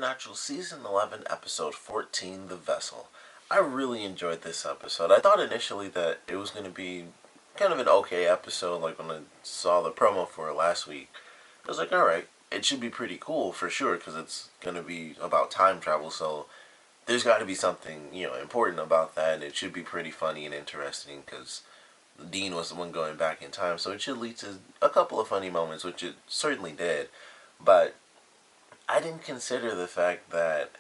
Supernatural Season 11, Episode 14, The Vessel. I really enjoyed this episode. I thought initially that it was going to be kind of an okay episode, like when I saw the promo for it last week. I was like, alright, it should be pretty cool for sure, because it's going to be about time travel, so there's got to be something, important about that, and it should be pretty funny and interesting, because Dean was the one going back in time, so it should lead to a couple of funny moments, which it certainly did. But I didn't consider the fact that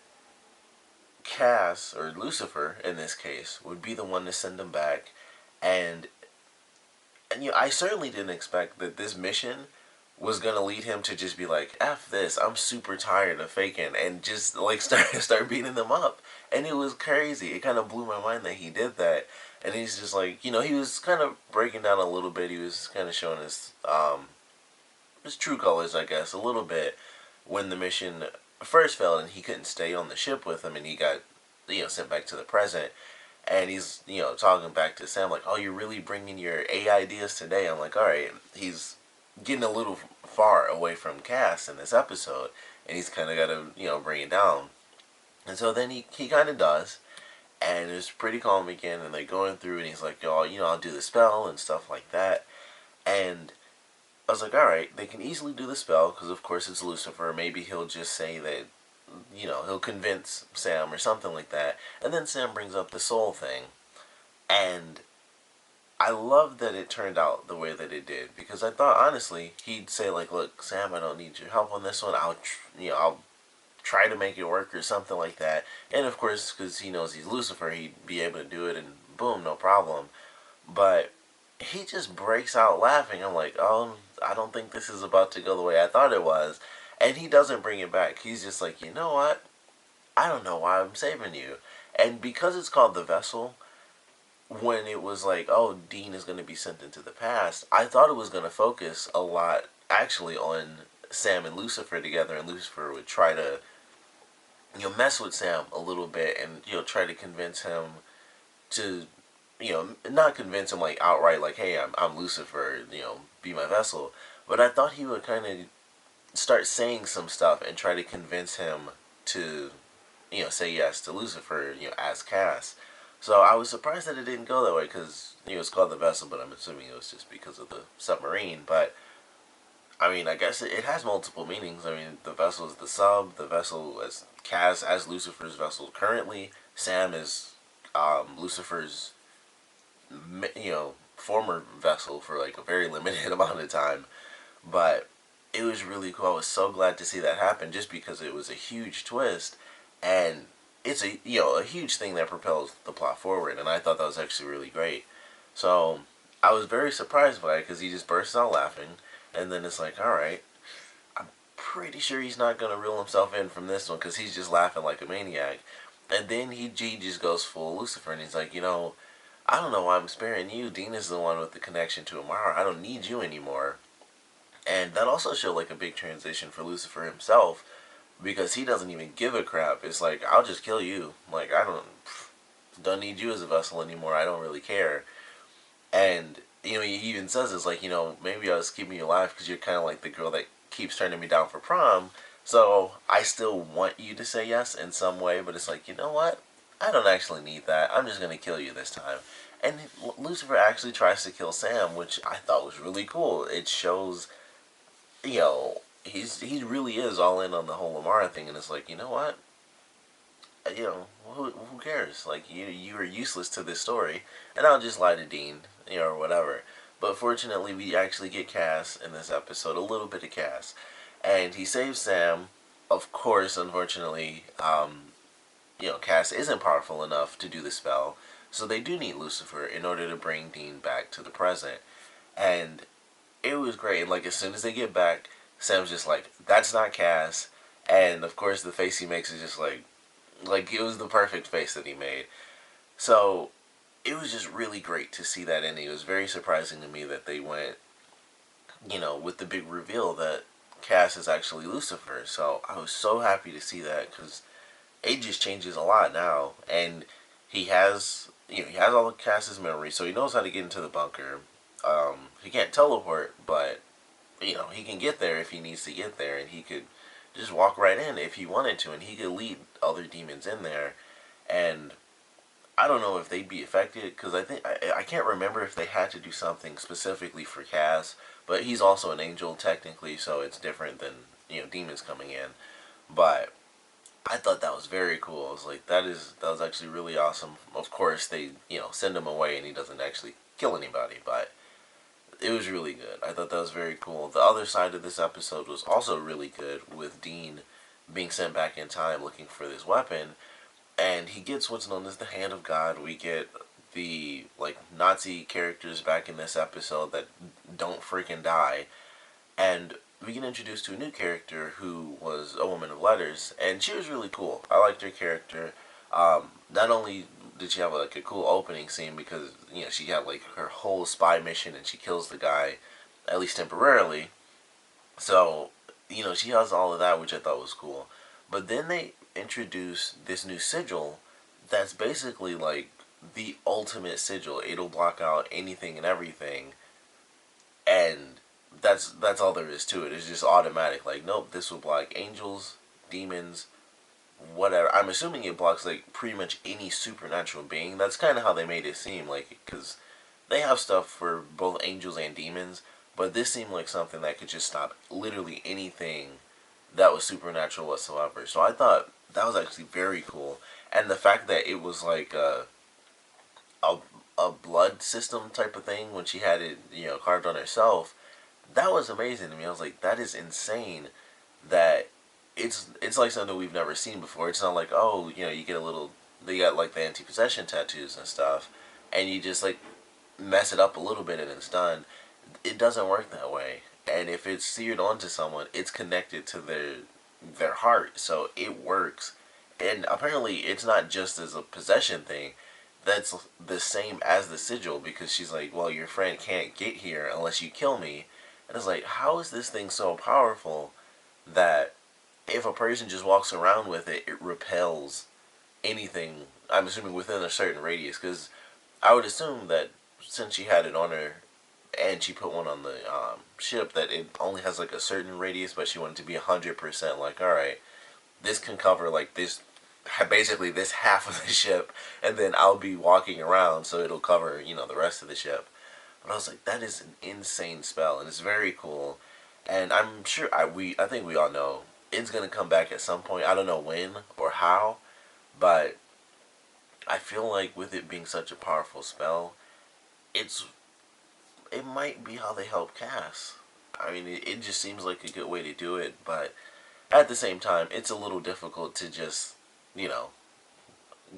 Cas, or Lucifer in this case, would be the one to send him back. And, I certainly didn't expect that this mission was going to lead him to just be like, F this, I'm super tired of faking, and just, like, start beating them up. And it was crazy. It kind of blew my mind that he did that. And he's just like, he was kind of breaking down a little bit. He was kind of showing his true colors, I guess, a little bit when the mission first failed and he couldn't stay on the ship with him and he got, sent back to the present. And he's, talking back to Sam like, oh, you're really bringing your A ideas today. I'm like, alright, he's getting a little far away from Cass in this episode and he's kind of got to, bring it down. And so then he kind of does. And it's pretty calm again and they're going through and he's like, oh, I'll do the spell and stuff like that. And I was like, alright, they can easily do the spell, because of course it's Lucifer. Maybe he'll just say that, he'll convince Sam or something like that. And then Sam brings up the soul thing. And I love that it turned out the way that it did, because I thought, honestly, he'd say, like, look, Sam, I don't need your help on this one. I'll try to make it work or something like that. And of course, because he knows he's Lucifer, he'd be able to do it and boom, no problem. But he just breaks out laughing. I'm like, oh, I don't think this is about to go the way I thought it was. And he doesn't bring it back. He's just like, you know what? I don't know why I'm saving you. And because it's called The Vessel, when it was like, oh, Dean is going to be sent into the past, I thought it was going to focus a lot, actually, on Sam and Lucifer together. And Lucifer would try to, mess with Sam a little bit and, try to convince him to, not convince him like outright, like, hey, I'm Lucifer, be my vessel. But I thought he would kind of start saying some stuff and try to convince him to, say yes to Lucifer, as Cass. So I was surprised that it didn't go that way, because, it's called the vessel, but I'm assuming it was just because of the submarine. But, I mean, I guess it has multiple meanings. I mean, the vessel is the sub, the vessel as Cass as Lucifer's vessel currently. Sam is Lucifer's former vessel for like a very limited amount of time. But it was really cool. I was so glad to see that happen, just because it was a huge twist, and it's a huge thing that propels the plot forward, and I thought that was actually really great. So I was very surprised by it, because he just bursts out laughing, and then it's like, alright, I'm pretty sure he's not going to reel himself in from this one, because he's just laughing like a maniac. And then he just goes full Lucifer, and he's like, I don't know why I'm sparing you. Dean is the one with the connection to Amara. I don't need you anymore. And that also showed like a big transition for Lucifer himself, because he doesn't even give a crap. It's like, I'll just kill you. Like, I don't need you as a vessel anymore. I don't really care. And, he even says it's like, maybe I was keeping you alive because you're kind of like the girl that keeps turning me down for prom. So I still want you to say yes in some way, but it's like, you know what? I don't actually need that. I'm just going to kill you this time. And Lucifer actually tries to kill Sam, which I thought was really cool. It shows, he really is all in on the whole Lamar thing, and it's like, you know what? Who cares? Like, you are useless to this story, and I'll just lie to Dean, or whatever. But fortunately, we actually get Cass in this episode, a little bit of Cass. And he saves Sam. Of course, unfortunately, Cass isn't powerful enough to do the spell, so they do need Lucifer in order to bring Dean back to the present. And it was great. And, like, as soon as they get back, Sam's just like, that's not Cass. And, of course, the face he makes is just like it was the perfect face that he made. So it was just really great to see that ending. It was very surprising to me that they went, with the big reveal that Cass is actually Lucifer. So I was so happy to see that, because it just changes a lot now. And he has, he has all of Cass's memories, so he knows how to get into the bunker. He can't teleport, but, he can get there if he needs to get there, and he could, just walk right in if he wanted to, and he could lead other demons in there. And I don't know if they'd be affected, because I can't remember if they had to do something specifically for Cas, but he's also an angel technically, so it's different than demons coming in. But I thought that was very cool. I was like, that was actually really awesome. Of course, they send him away and he doesn't actually kill anybody, but it was really good. I thought that was very cool. The other side of this episode was also really good, with Dean being sent back in time looking for this weapon, and he gets what's known as the Hand of God. We get the Nazi characters back in this episode that don't freaking die, and we get introduced to a new character who was a woman of letters, and she was really cool. I liked her character. Not only did she have a cool opening scene, because she had her whole spy mission and she kills the guy, at least temporarily. So she has all of that, which I thought was cool. But then they introduce this new sigil that's basically the ultimate sigil. It'll block out anything and everything, and that's all there is to it. It's just automatic. Nope, this will block angels, demons, whatever. I'm assuming it blocks pretty much any supernatural being. That's kind of how they made it seem, because they have stuff for both angels and demons, but this seemed like something that could just stop literally anything that was supernatural whatsoever. So I thought that was actually very cool, and the fact that it was a a blood system type of thing when she had it carved on herself, that was amazing to me. I was like, that is insane. That it's like something we've never seen before. It's not like, oh, you get a little, they got the anti-possession tattoos and stuff, and you just mess it up a little bit and it's done. It doesn't work that way. And if it's seared onto someone, it's connected to their heart, so it works. And apparently, it's not just as a possession thing. That's the same as the sigil, because she's like, well, your friend can't get here unless you kill me. And it's like, how is this thing so powerful that if a person just walks around with it, it repels anything, I'm assuming within a certain radius? Because I would assume that since she had it on her and she put one on the ship, that it only has a certain radius, but she wanted to be 100% alright, this can cover this, basically this half of the ship, and then I'll be walking around, so it'll cover the rest of the ship. But I was like, that is an insane spell, and it's very cool. And I'm sure I think we all know it's gonna come back at some point. I don't know when or how, but I feel like with it being such a powerful spell, it might be how they help Cass. I mean, it just seems like a good way to do it, but at the same time, it's a little difficult to just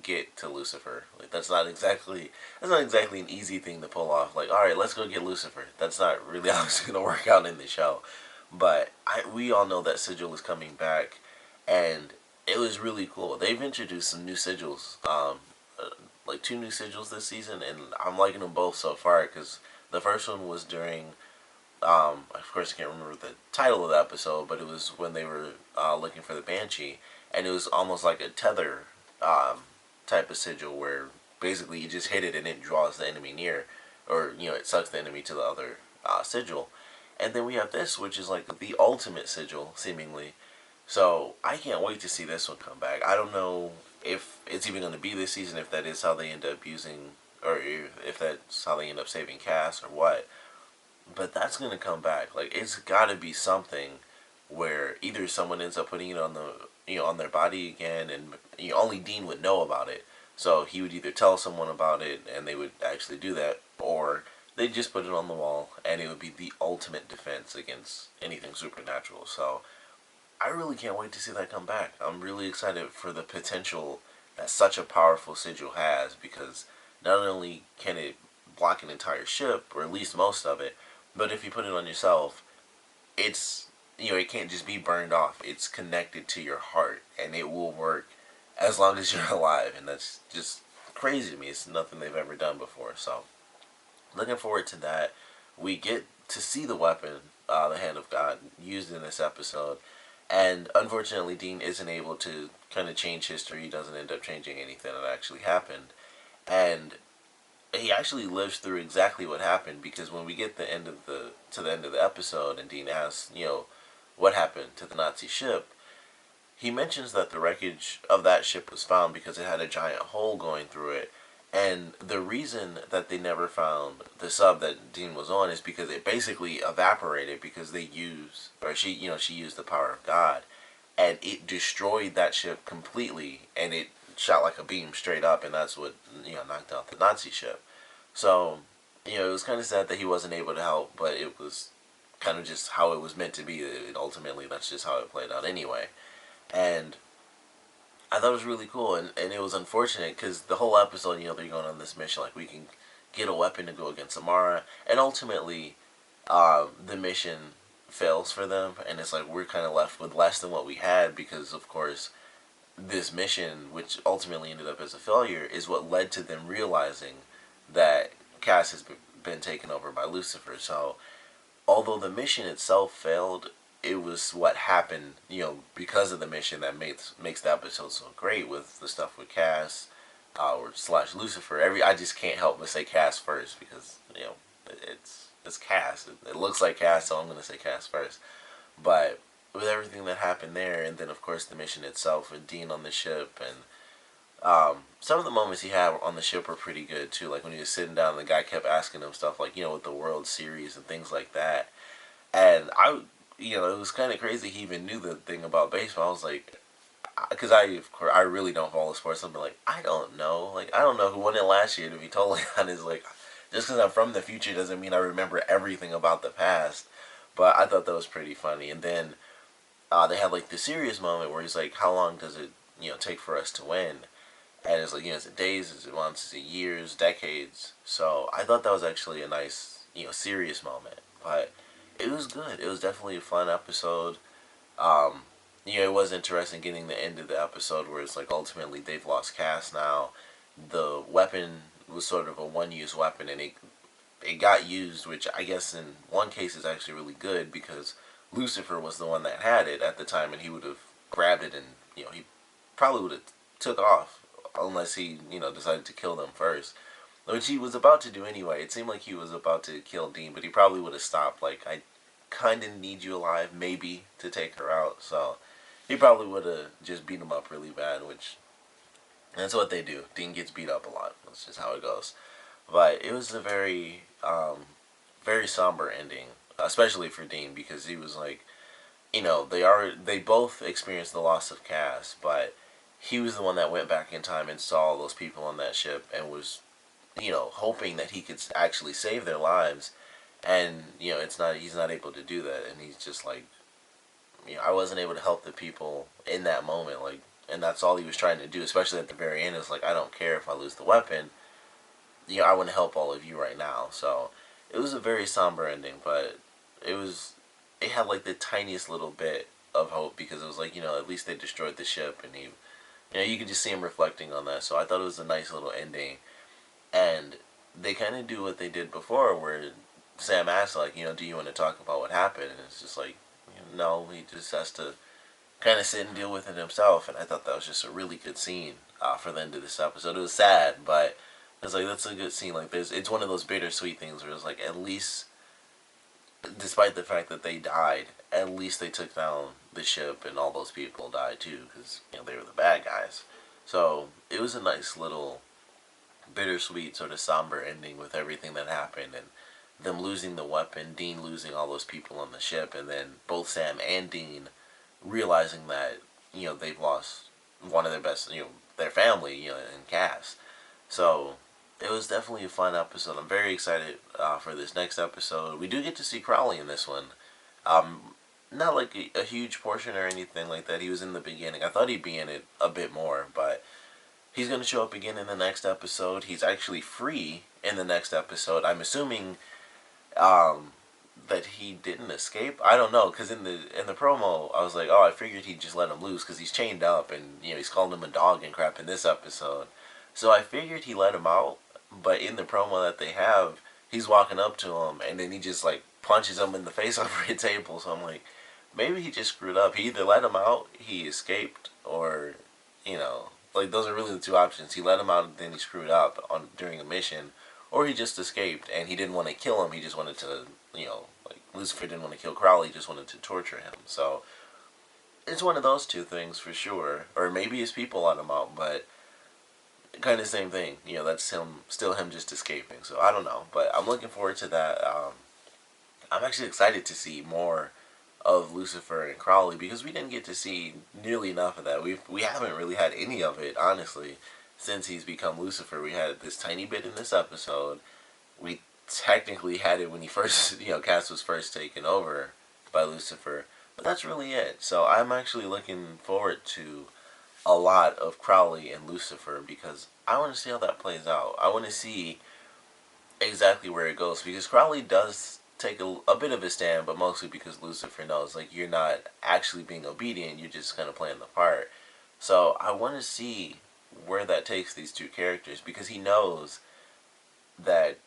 get to Lucifer. That's not exactly an easy thing to pull off. All right, let's go get Lucifer. That's not really how it's gonna work out in the show. But we all know that sigil is coming back, and it was really cool. They've introduced some new sigils, two new sigils this season, and I'm liking them both so far. Because the first one was during, of course I can't remember the title of the episode, but it was when they were looking for the Banshee, and it was almost like a tether type of sigil, where basically you just hit it and it draws the enemy near, or it sucks the enemy to the other sigil. And then we have this, which is the ultimate sigil, seemingly. So I can't wait to see this one come back. I don't know if it's even going to be this season, if that is how they end up using, or if that's how they end up saving Cass or what. But that's going to come back. It's got to be something where either someone ends up putting it on on their body again, and only Dean would know about it. So he would either tell someone about it and they would actually do that, or they'd just put it on the wall and it would be the ultimate defense against anything supernatural. So I really can't wait to see that come back. I'm really excited for the potential that such a powerful sigil has, because not only can it block an entire ship, or at least most of it, but if you put it on yourself, it's, it can't just be burned off. It's connected to your heart, and it will work as long as you're alive, and that's just crazy to me. It's nothing they've ever done before. So looking forward to that. We get to see the weapon, the Hand of God, used in this episode, and unfortunately Dean isn't able to kind of change history. He doesn't end up changing anything that actually happened, and he actually lives through exactly what happened, because when we get to the end of the episode and Dean asks, what happened to the Nazi ship, he mentions that the wreckage of that ship was found because it had a giant hole going through it. And the reason that they never found the sub that Dean was on is because it basically evaporated because they used, or she used the power of God, and it destroyed that ship completely, and it shot like a beam straight up, and that's what knocked out the Nazi ship. So it was kind of sad that he wasn't able to help, but it was kind of just how it was meant to be. Ultimately, that's just how it played out anyway. And I thought it was really cool, and it was unfortunate because the whole episode, they're going on this mission, like we can get a weapon to go against Amara, and ultimately, the mission fails for them, and it's like we're kind of left with less than what we had because, of course, this mission, which ultimately ended up as a failure, is what led to them realizing that Cas has been taken over by Lucifer. So, although the mission itself failed, it was what happened, because of the mission that makes the episode so great with the stuff with Cas, or / Lucifer. I just can't help but say Cas first because it's Cas. It looks like Cas, so I'm gonna say Cas first. But with everything that happened there, and then of course the mission itself with Dean on the ship, and some of the moments he had on the ship were pretty good too. Like when he was sitting down, and the guy kept asking him stuff like with the World Series and things like that. And it was kind of crazy. He even knew the thing about baseball. I was like, because of course, I really don't follow sports. I'm like, I don't know. Like, I don't know who won it last year. To be totally honest, like, just because I'm from the future doesn't mean I remember everything about the past. But I thought that was pretty funny. And then they had like the serious moment where he's like, "How long does it take for us to win?" And it's like, is it days? Is it months? Is it years? Decades? So I thought that was actually a nice serious moment. But it was good. It was definitely a fun episode. Um, it was interesting getting the end of the episode where it's like ultimately they've lost Cas now. The weapon was sort of a one-use weapon, and it got used, which I guess in one case is actually really good because Lucifer was the one that had it at the time, and he would have grabbed it, and he probably would have took off unless he decided to kill them first, which he was about to do anyway. It seemed like he was about to kill Dean, but he probably would have stopped. Like, I kind of need you alive, maybe, to take her out. So he probably would have just beat him up really bad, which that's what they do. Dean gets beat up a lot. That's just how it goes. But it was a very, very somber ending, especially for Dean, because he was like, they both experienced the loss of Cas, but he was the one that went back in time and saw all those people on that ship and was, hoping that he could actually save their lives. And he's not able to do that, and he's just like, I wasn't able to help the people in that moment, like, and that's all he was trying to do, especially at the very end. It's like, I don't care if I lose the weapon, I want to help all of you right now. So it was a very somber ending, but it had like the tiniest little bit of hope because it was like, at least they destroyed the ship, and you could just see him reflecting on that. So I thought it was a nice little ending, and they kind of do what they did before, where Sam asks, like, do you want to talk about what happened? And it's just like, no, he just has to kind of sit and deal with it himself. And I thought that was just a really good scene for the end of this episode. It was sad, but it's like, that's a good scene. Like, it's one of those bittersweet things where it's like, at least, despite the fact that they died, at least they took down the ship, and all those people died too, because they were the bad guys. So it was a nice little bittersweet sort of somber ending with everything that happened, and them losing the weapon, Dean losing all those people on the ship, and then both Sam and Dean realizing that they've lost one of their best, their family, in Cas. So it was definitely a fun episode. I'm very excited for this next episode. We do get to see Crowley in this one. Not like a huge portion or anything like that. He was in the beginning. I thought he'd be in it a bit more, but he's going to show up again in the next episode. He's actually free in the next episode. I'm assuming that he didn't escape. I don't know, because in the promo, I was like, oh, I figured he'd just let him loose because he's chained up, and he's calling him a dog and crap in this episode. So I figured he let him out, but in the promo that they have, he's walking up to him, and then he just like punches him in the face over a table. So I'm like, maybe he just screwed up. He either let him out, he escaped, or like, those are really the two options. He let him out and then he screwed up during a mission, or he just escaped and he didn't want to kill him. He just wanted to, like, Lucifer didn't want to kill Crowley. He just wanted to torture him. So it's one of those two things for sure. Or maybe his people let him out, but kind of same thing. You know, that's him, still him just escaping. So I don't know, but I'm looking forward to that. I'm actually excited to see more of Lucifer and Crowley because we didn't get to see nearly enough of that. We haven't really had any of it, honestly, since he's become Lucifer. We had this tiny bit in this episode. We technically had it when he first, Cas was first taken over by Lucifer, but that's really it. So I'm actually looking forward to a lot of Crowley and Lucifer because I want to see how that plays out. I want to see exactly where it goes because Crowley does take a bit of a stand, but mostly because Lucifer knows like you're not actually being obedient, you're just kind of playing the part. So I want to see where that takes these two characters because he knows that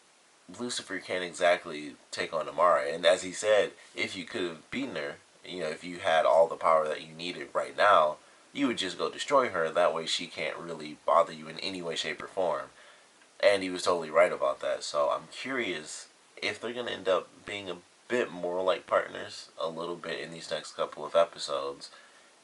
Lucifer can't exactly take on Amara, and as he said, if you could have beaten her, if you had all the power that you needed right now, you would just go destroy her. That way she can't really bother you in any way, shape, or form. And he was totally right about that. So I'm curious if they're going to end up being a bit more like partners a little bit in these next couple of episodes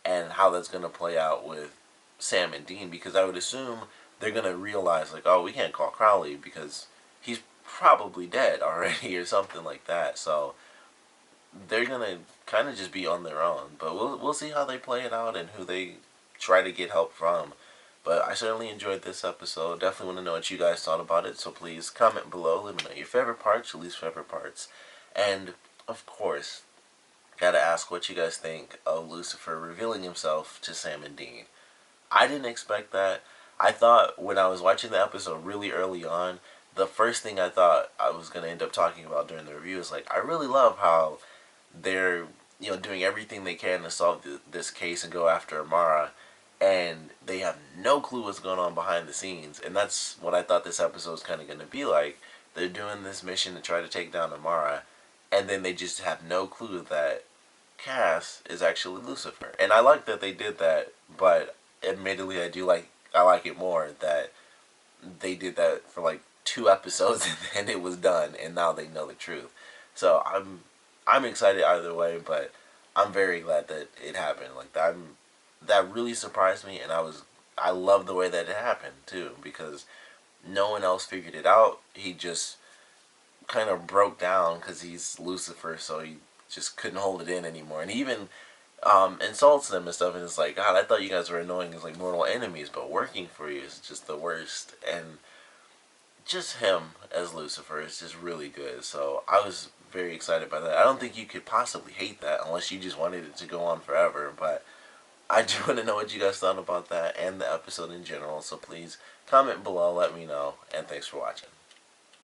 and how that's going to play out with Sam and Dean because I would assume they're going to realize like, oh, we can't call Crowley because he's probably dead already or something like that. So they're going to kind of just be on their own. But we'll see how they play it out and who they try to get help from. But I certainly enjoyed this episode. Definitely want to know what you guys thought about it. So please comment below. Let me know your favorite parts, your least favorite parts. And, of course, gotta ask what you guys think of Lucifer revealing himself to Sam and Dean. I didn't expect that. I thought when I was watching the episode really early on, the first thing I thought I was going to end up talking about during the review is like, I really love how they're, doing everything they can to solve this case and go after Amara. And they have no clue what's going on behind the scenes. And that's what I thought this episode was kind of going to be like. They're doing this mission to try to take down Amara. And then they just have no clue that Cas is actually Lucifer. And I like that they did that. But admittedly, I like it more that they did that for like 2 episodes and then it was done. And now they know the truth. So I'm excited either way. But I'm very glad that it happened. Like that really surprised me, and I love the way that it happened too because no one else figured it out. He just kind of broke down because he's Lucifer, so he just couldn't hold it in anymore, and he even insults them and stuff. And it's like, God, I thought you guys were annoying as like mortal enemies, but working for you is just the worst. And just him as Lucifer is just really good. So I was very excited by that. I don't think you could possibly hate that unless you just wanted it to go on forever, but I do want to know what you guys thought about that and the episode in general, so please comment below, let me know, and thanks for watching.